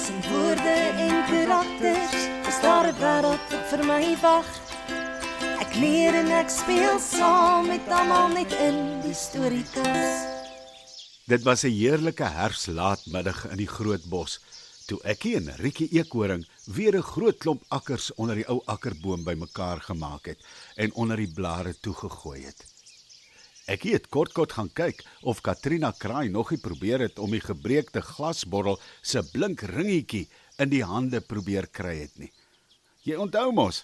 Tussen woorde en karakters is daar 'n wêreld wat vir my wag. Ek leer en ek speel saam met almal net in die storiekas. Dit was 'n heerlike herfslaatmiddag in die groot bos, toe Ekkie en Riekie Eekhoring weer 'n groot klomp akkers onder die ou akkerboom bymekaar gemaak het en onder die blare toegegooi het. Ekkie het kort gaan kyk of Katrina Kraai nog nie probeer het om die gebreekte glasbottel se blink ringetjie in die hande probeer kry het nie. Jy onthou mos,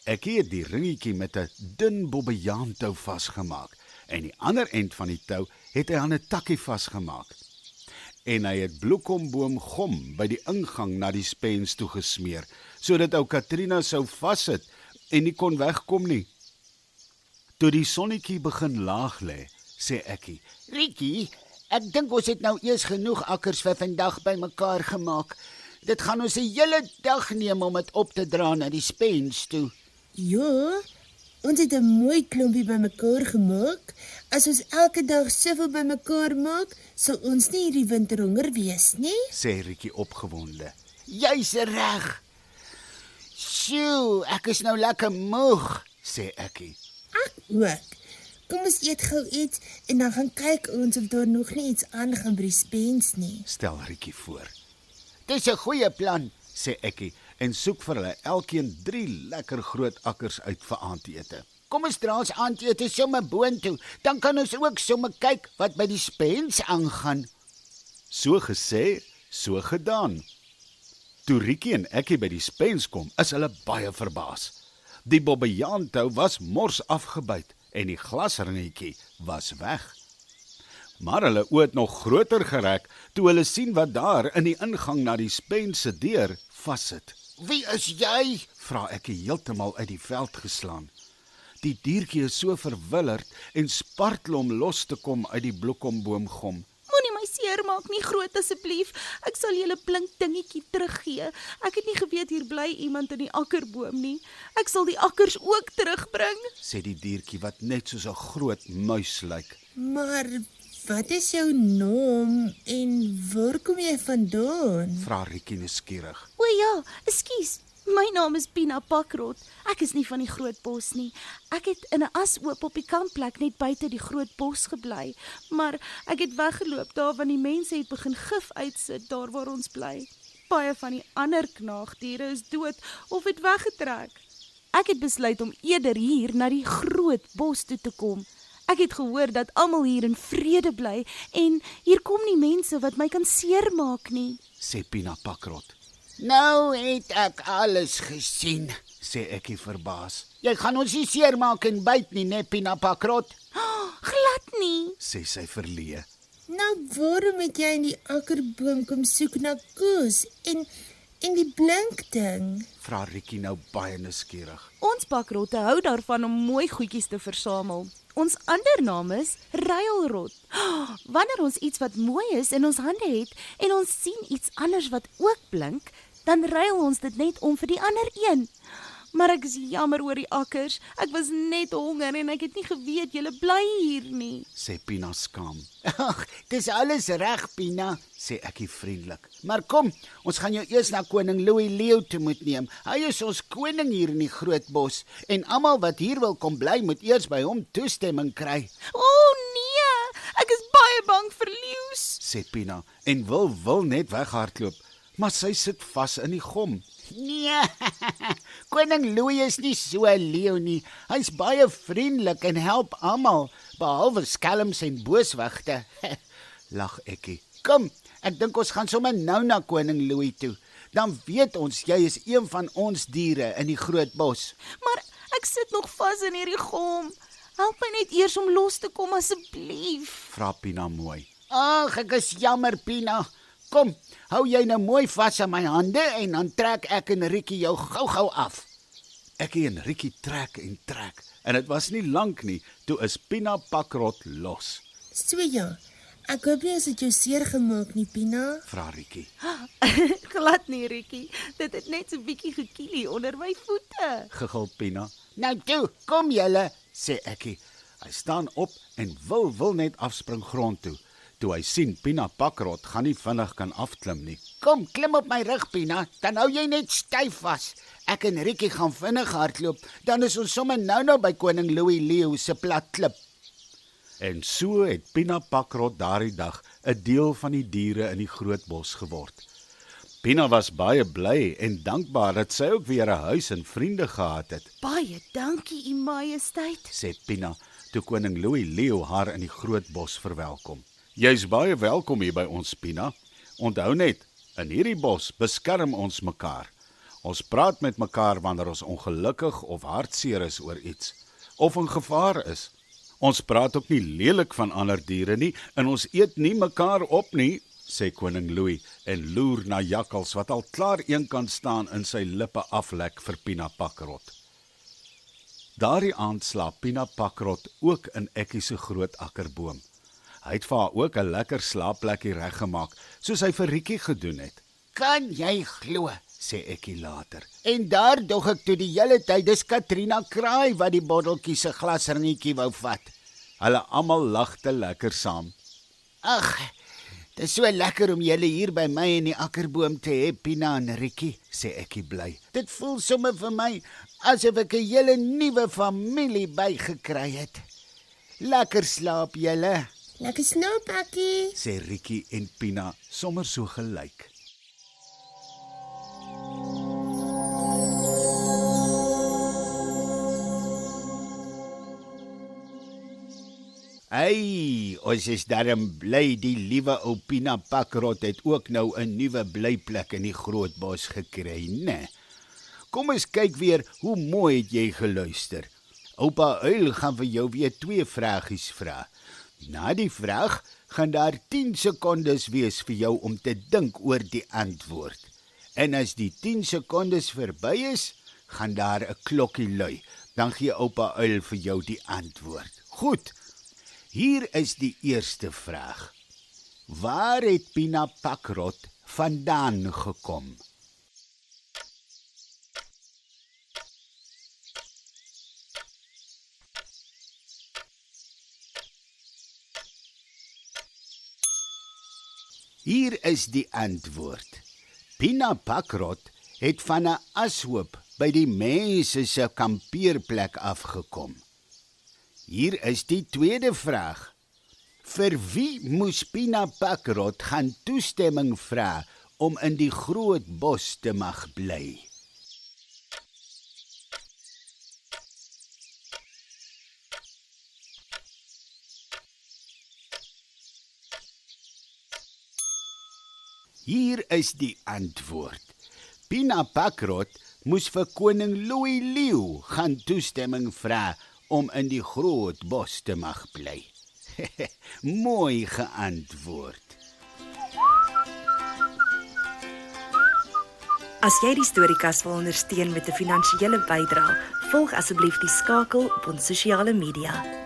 Ekkie het die ringetjie met 'n dun bobbejaantou vasgemaak en die ander end van die tou het hy aan 'n takkie vasgemaak. En hy het bloekomboom gom by die ingang na die spens toe gesmeer, sodat ou Katrina sou vassit en nie kon wegkom nie. Toe die sonnetjie begin laag lê, sê Ekkie, Riekie, ek dink ons het nou eers genoeg akkers vir vandag bymekaar gemaak. Dit gaan ons 'n hele dag neem om dit op te dra na die spens toe. Ja, ons het 'n mooi klompie bymekaar gemaak. As ons elke dag soveel bymekaar maak, sal ons nie hierdie winter honger wees nie. sê Riekie opgewonde. Jy's reg. Sjoe, ek is nou lekker moeg, Sê Ekkie. Ek ook. Kom ons eet gou iets en dan gaan kyk ons of daar nog nie iets aangaan by die spens nie. Stel Riekie voor, Dis 'n goeie plan. sê Ekkie en soek vir hulle elkeen 3 lekker groot akkers uit vir aandete. Kom ons dra ons aandete sommer boontoe, dan kan ons ook sommer kyk wat by die spens aangaan. So gesê, so gedaan. Toe Riekie en Ekkie by die spens kom, is hulle baie verbaas. Die bobbejaantou was mors afgebyt en die glasringetjie was weg. Maar hulle oë het nog groter gerek toe hulle sien wat daar in die ingang na die spens se deur vassit. Wie is jy? Vra Ekkie heeltemal uit die veld geslaan. Die diertjie is so verwilderd en spartel om los te kom uit die bloekomboomgom. Moenie my seermaak nie, groot asseblief. Ek sal julle blink dingetjie teruggee. Ek het nie geweet hier bly iemand in die akkerboom nie. Ek sal die akkers ook terugbring. Sê die diertjie wat net soos 'n groot muis lyk. Maar wat is jou naam en waar kom jy vandaan? Vra Riekie nuuskierig. O ja, ekskuus. My naam is Pina Pakrot. Ek is nie van die groot bos nie. Ek het in 'n asoop op die kampplek net buite die groot bos gebly, maar ek het weggeloop daar want die mense het begin gif uitsit daar waar ons bly. Baie van die ander knaagdiere is dood of het weggetrek. Ek het besluit om eerder hier na die groot bos toe te kom. Ek het gehoor dat almal hier in vrede bly en hier kom nie mense wat my kan seermaak nie. Sê Pina Pakrot. Nou het ek alles gesien. Sê Ekkie verbaas. Jy gaan ons nie seermaak en byt nie, né, Pina Pakrot? Glad nie. Sê sy verleë. Nou waarom het jy in die akkerboom kom soek na kos en die blink ding? Vra Riekie nou baie nuuskierig. Ons pakrotte hou daarvan om mooi goedjies te versamel. Ons ander naam is ruilrot. Wanneer ons iets wat mooi is in ons hande het en ons sien iets anders wat ook blink, dan ruil ons dit net om vir die ander een. Maar ek is jammer oor die akkers. Ek was net honger en ek het nie geweet julle bly hier nie. Sê Pina skaam. Ag, dis alles reg, Pina. Sê Ekkie vriendelik. Maar kom, ons gaan jou eers na koning Louis Leeu toe moet neem. Hy is ons koning hier in die groot bos en almal wat hier wil kom bly moet eers by hom toestemming kry. O nee, ek is baie bang vir leeu's. Sê Pina en wil net weghardloop, maar sy sit vas in die gom. Nee, koning Louis is nie so 'n leeu nie. Hy's baie vriendelik en help almal, behalwe skelms en booswigte. Lag Ekkie. Kom, ek dink ons gaan sommer nou na koning Louis toe. Dan weet ons jy is een van ons diere in die groot bos. Maar ek sit nog vas in hierdie gom. Help my net eers om los te kom asseblief. Vra Pina mooi. Ag, ek is jammer, Pina. Kom, hou jy nou mooi vas aan my hande en dan trek ek en Riekie jou gou-gou af. Ekkie en Riekie trek en dit was nie lank nie, toe is Pina Pakrot los. So ja, ek hoop nie as dit jou seer gemaak nie, Pina. Vra Riekie. Glad nie, Riekie. Dit het net so 'n bietjie gekielie onder my voete. Gegil Pina. Nou toe, kom julle. Sê Ekkie. Hy staan op en wil net afspring grond toe. toe hy sien Pina Pakrot gaan nie vinnig kan afklim nie. Kom, klim op my rug, Pina, dan hou jy net styf vas. Ek en Rikkie gaan vinnig hardloop, dan is ons sommer nou by koning Louis Leeu se plat klip. En so het Pina Pakrot daardie dag 'n deel van die diere in die groot bos geword. Pina was baie bly en dankbaar dat sy ook weer 'n huis en vriende gehad het, Baie dankie, U Majesteit. sê Pina toe koning Louis Leeu haar in die groot bos verwelkom. Jy's baie welkom hier by ons, Pina. Onthou net, in hierdie bos beskerm ons mekaar. Ons praat met mekaar wanneer ons ongelukkig of hartseer is oor iets, of in gevaar is. Ons praat ook nie lelik van ander diere nie, en ons eet nie mekaar op nie, sê koning Louis en loer na jakkals wat al klaar eenkant staan in sy lippe aflek vir Pina Pakrot. Daardie aand slaap Pina Pakrot ook in Ekkie se groot akkerboom. Hy het vir haar ook 'n lekker slaapplekkie reggemaak, soos hy vir Rikkie gedoen het. Kan jy glo, sê Ekkie later. En daar dog ek toe die hele tyd, dis Katrina Kraai wat die botteltjie se glasringetjie wou vat. Hulle almal lagte lekker saam. Ag, dit is so lekker om julle hier by my in die akkerboom te hê, Pina en Rikkie, sê Ekkie bly. Dit voel sommer vir my asof ek 'n hele nuwe familie bygekry het. Lekker slaap julle, Lekker slaap, Ekkie. Sê Rikkie en Pina sommer so gelyk. Ai, ons is darm bly die liewe ou Pina Pakrot het ook nou 'n nuwe blyplek in die groot bos gekry, né? Kom ons kyk weer hoe mooi het jy geluister. Oupa Uil gaan vir jou weer 2 vragies vra. Na die vraag gaan daar 10 sekondes wees vir jou om te dink oor die antwoord. En as die 10 sekondes verby is, gaan daar 'n klokkie lui. Dan gee oupa Uil vir jou die antwoord. Goed. Hier is die eerste vraag. Waar het Pina Pakrot vandaan gekom? Hier is die antwoord. Pina Pakrot het van 'n ashoop by die mense se kampeerplek afgekom. Hier is die tweede vraag. Vir wie moes Pina Pakrot gaan toestemming vra om in die groot bos te mag bly? Hier is die antwoord. Pina Pakrot moes vir koning Louis Leeu gaan toestemming vra om in die groot bos te mag bly. Mooi geantwoord. As jy die Storiekas wil ondersteun met 'n finansiële bydrae, volg asseblief die skakel op ons sosiale media.